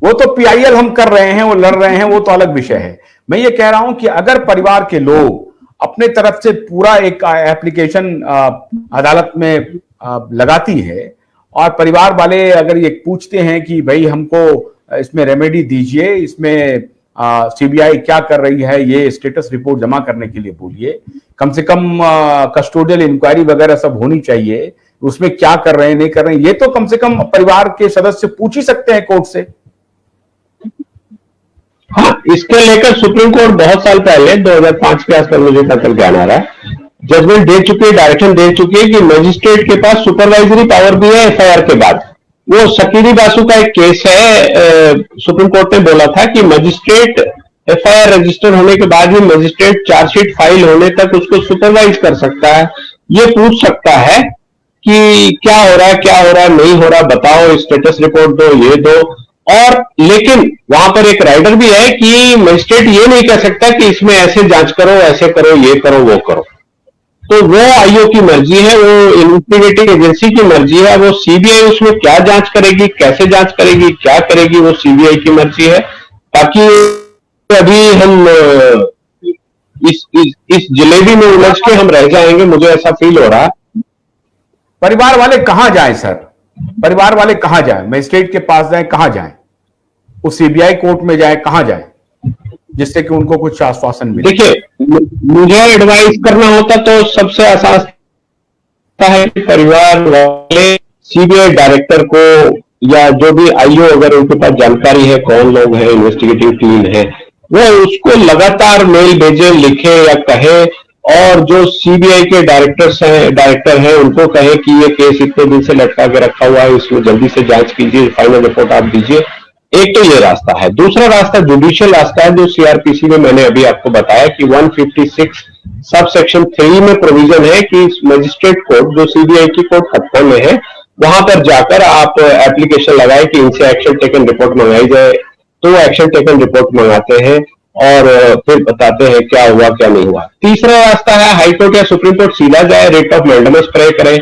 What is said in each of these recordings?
वो तो पीआईएल हम कर रहे हैं, वो लड़ रहे हैं, वो तो अलग विषय है। मैं ये कह रहा हूं कि अगर परिवार के लोग अपने तरफ से पूरा एक एप्लीकेशन अदालत में लगाती है और परिवार वाले अगर ये पूछते हैं कि भाई हमको इसमें रेमेडी दीजिए, इसमें सीबीआई क्या कर रही है ये स्टेटस रिपोर्ट जमा करने के लिए बोलिए, कम से कम कस्टोडियल इंक्वायरी वगैरह सब होनी चाहिए, उसमें क्या कर रहे हैं नहीं कर रहे हैं, ये तो कम से कम परिवार के सदस्य पूछ ही सकते हैं कोर्ट से। हाँ, इसके लेकर सुप्रीम कोर्ट बहुत साल पहले 2005 के आसपास मुझे तक ज्ञान आ रहा है, जजमेंट दे चुकी है, डायरेक्शन दे चुकी है कि मजिस्ट्रेट के पास सुपरवाइजरी पावर भी है एफआईआर के बाद। वो सकीरी बासु का एक केस है, सुप्रीम कोर्ट ने बोला था कि मजिस्ट्रेट एफआईआर रजिस्टर होने के बाद भी मजिस्ट्रेट चार्जशीट फाइल होने तक उसको सुपरवाइज कर सकता है, ये पूछ सकता है कि क्या हो रहा है, क्या हो रहा है, नहीं हो रहा, बताओ, स्टेटस रिपोर्ट दो, ये दो। और लेकिन वहां पर एक राइडर भी है कि मजिस्ट्रेट ये नहीं कह सकता कि इसमें ऐसे जांच करो, ऐसे करो, ये करो, वो करो। तो वो आईओ की मर्जी है, वो इन्वेस्टिगेटिंग एजेंसी की मर्जी है, वो सीबीआई उसमें क्या जांच करेगी, कैसे जांच करेगी, क्या करेगी, वो सीबीआई की मर्जी है। ताकि अभी हम इस जलेबी में उलझ के हम रह जाएंगे, मुझे ऐसा फील हो रहा है। परिवार वाले कहां जाएं सर, परिवार वाले कहां जाएं, मजिस्ट्रेट के पास जाएं, कहां जाएं, उस सीबीआई कोर्ट में जाएं, कहां जाएं जिससे कि उनको कुछ आश्वासन मिले? देखिए, मुझे एडवाइस करना होता तो सबसे आसान है परिवार वाले सीबीआई डायरेक्टर को या जो भी आईओ अगर उनके पास जानकारी है कौन लोग हैं, इन्वेस्टिगेटिव टीम है, वो उसको लगातार मेल भेजे, लिखे या कहे, और जो सीबीआई के डायरेक्टर हैं उनको कहे कि ये केस इतने दिन से लटका के रखा हुआ है, इसमें जल्दी से जांच कीजिए, फाइनल रिपोर्ट आप दीजिए। एक तो ये रास्ता है। दूसरा रास्ता जुडिशियल रास्ता है, जो सीआरपीसी में मैंने अभी आपको बताया कि 156 सब सेक्शन 3 में प्रोविजन है कि मजिस्ट्रेट कोर्ट जो सीबीआई की कोर्ट खत्म में है, वहां पर जाकर आप एप्लीकेशन लगाए कि इनसे एक्शन टेकन रिपोर्ट मंगाई जाए। तो वो एक्शन टेकन रिपोर्ट मंगाते हैं और फिर बताते हैं क्या हुआ क्या नहीं हुआ। तीसरा रास्ता है हाई कोर्ट या सुप्रीम कोर्ट सीधा जाए, रिट ऑफ मैंडेमस प्रे करे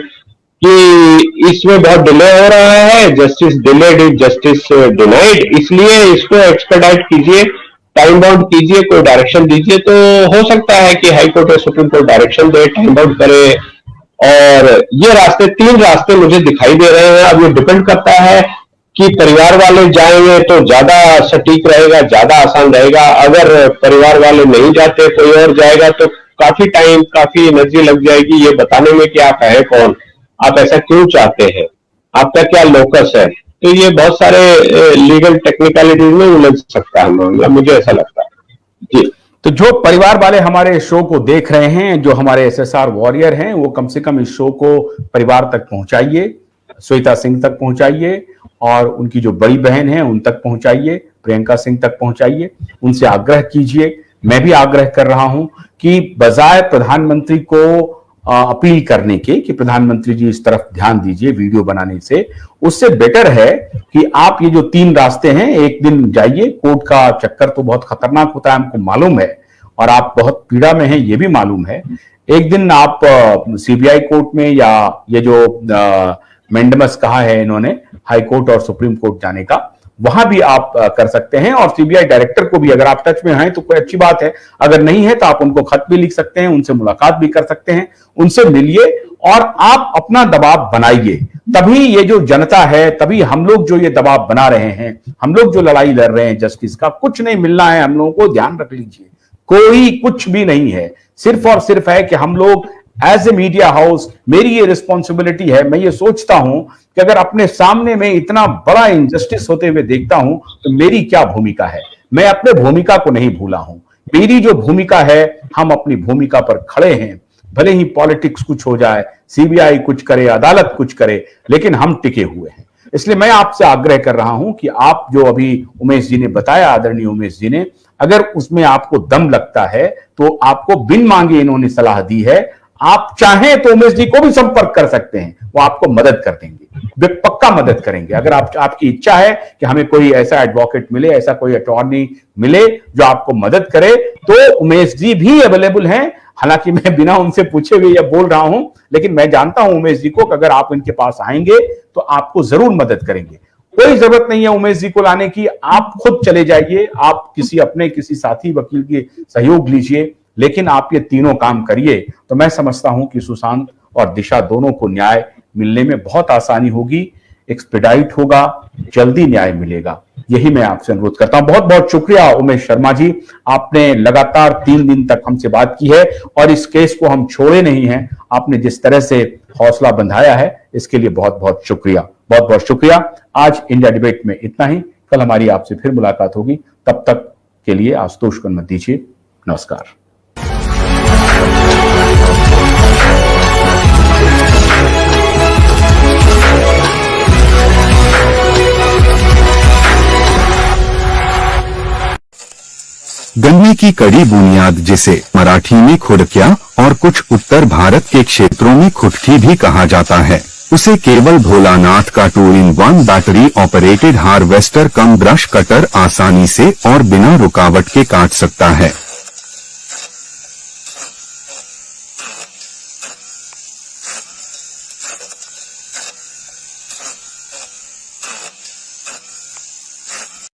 कि इसमें बहुत डिले हो रहा है, justice delayed is justice denied, इसलिए इसको एक्सपेडाइट कीजिए, टाइम बाउंड कीजिए, कोई डायरेक्शन दीजिए। तो हो सकता है कि हाई कोर्ट या सुप्रीम कोर्ट डायरेक्शन दे, टाइम बाउंड करे। और ये रास्ते, 3 रास्ते मुझे दिखाई दे रहे हैं। अब ये डिपेंड करता है कि परिवार वाले जाएंगे तो ज्यादा सटीक रहेगा, ज्यादा आसान रहेगा। अगर परिवार वाले नहीं जाते, कोई और जाएगा, तो काफी टाइम, काफी एनर्जी लग जाएगी ये बताने में कि आप है कौन, आप ऐसा क्यों चाहते हैं, आपका क्या लोकस है। तो ये बहुत सारे लीगल टेक्निकलिटीज में उलझ सकता है मामला, मुझे ऐसा लगता है जी। तो जो परिवार वाले हमारे शो को देख रहे हैं, जो हमारे एसएसआर वॉरियर हैं, वो कम से कम इस शो को परिवार तक पहुंचाइए, श्वेता सिंह तक पहुंचाइए, और उनकी जो बड़ी बहन है उन तक पहुंचाइए, प्रियंका सिंह तक पहुंचाइए, उनसे आग्रह कीजिए। मैं भी आग्रह कर रहा हूं कि बजाय प्रधानमंत्री को अपील करने के कि प्रधानमंत्री जी इस तरफ ध्यान दीजिए वीडियो बनाने से, उससे बेटर है कि आप ये जो 3 रास्ते हैं, एक दिन जाइए, कोर्ट का चक्कर तो बहुत खतरनाक होता है हमको मालूम है, और आप बहुत पीड़ा में हैं ये भी मालूम है। एक दिन आप सीबीआई कोर्ट में, या ये जो मैंडेमस कहा है इन्होंने हाई कोर्ट और सुप्रीम कोर्ट जाने का, वहां भी आप कर सकते हैं। और सीबीआई डायरेक्टर को भी अगर आप टच में हैं तो कोई अच्छी बात है, अगर नहीं है तो आप उनको खत भी लिख सकते हैं, उनसे मुलाकात भी कर सकते हैं, उनसे मिलिए और आप अपना दबाव बनाइए। तभी ये जो जनता है, तभी हम लोग जो ये दबाव बना रहे हैं, हम लोग जो लड़ाई लड़ रहे हैं जस्टिस का, कुछ नहीं मिलना है हम लोगों को, ध्यान रख लीजिए, कोई कुछ भी नहीं है। सिर्फ और सिर्फ है कि हम लोग एज ए मीडिया हाउस, मेरी ये रिस्पॉन्सिबिलिटी है, मैं ये सोचता हूं कि अगर अपने सामने में इतना बड़ा इनजस्टिस होते हुए देखता हूं तो मेरी क्या भूमिका है। मैं अपने भूमिका को नहीं भूला हूं। मेरी जो भूमिका है, हम अपनी भूमिका पर खड़े हैं, भले ही पॉलिटिक्स कुछ हो जाए, सीबीआई कुछ करे, अदालत कुछ करे, लेकिन हम टिके हुए हैं। इसलिए मैं आपसे आग्रह कर रहा हूं कि आप जो अभी उमेश जी ने बताया, आदरणीय उमेश जी ने, अगर उसमें आपको दम लगता है तो आपको बिन मांगे इन्होंने सलाह दी है, आप चाहें तो उमेश जी को भी संपर्क कर सकते हैं, वो आपको मदद कर देंगे, वे पक्का मदद करेंगे। अगर आपकी इच्छा है कि हमें कोई ऐसा एडवोकेट मिले, ऐसा कोई अटॉर्नी मिले जो आपको मदद करे, तो उमेश जी भी अवेलेबल हैं। हालांकि मैं बिना उनसे पूछे हुए यह बोल रहा हूं, लेकिन मैं जानता हूं उमेश जी को कि अगर आप इनके पास आएंगे तो आपको जरूर मदद करेंगे। कोई जरूरत नहीं है उमेश जी को लाने की, आप खुद चले जाइए, आप किसी साथी वकील की सहयोग लीजिए, लेकिन आप ये तीनों काम करिए तो मैं समझता हूं कि सुशांत और दिशा दोनों को न्याय मिलने में बहुत आसानी होगी, एक्सपेडाइट होगा, जल्दी न्याय मिलेगा। यही मैं आपसे अनुरोध करता हूं। बहुत बहुत शुक्रिया उमेश शर्मा जी, आपने लगातार 3 दिन तक हमसे बात की है और इस केस को हम छोड़े नहीं हैं। आपने जिस तरह से हौसला बंधाया है इसके लिए बहुत बहुत शुक्रिया, बहुत बहुत शुक्रिया। आज इंडिया डिबेट में इतना ही, कल हमारी आपसे फिर मुलाकात होगी, तब तक के लिए आशुतोष को मत दीजिए। नमस्कार। गन्ने की कड़ी बुनियाद, जिसे मराठी में खुडक्या और कुछ उत्तर भारत के क्षेत्रों में खुटकी भी कहा जाता है, उसे केवल भोलानाथ का 2-in-1 बैटरी ऑपरेटेड हार्वेस्टर कम ब्रश कटर आसानी से और बिना रुकावट के काट सकता है।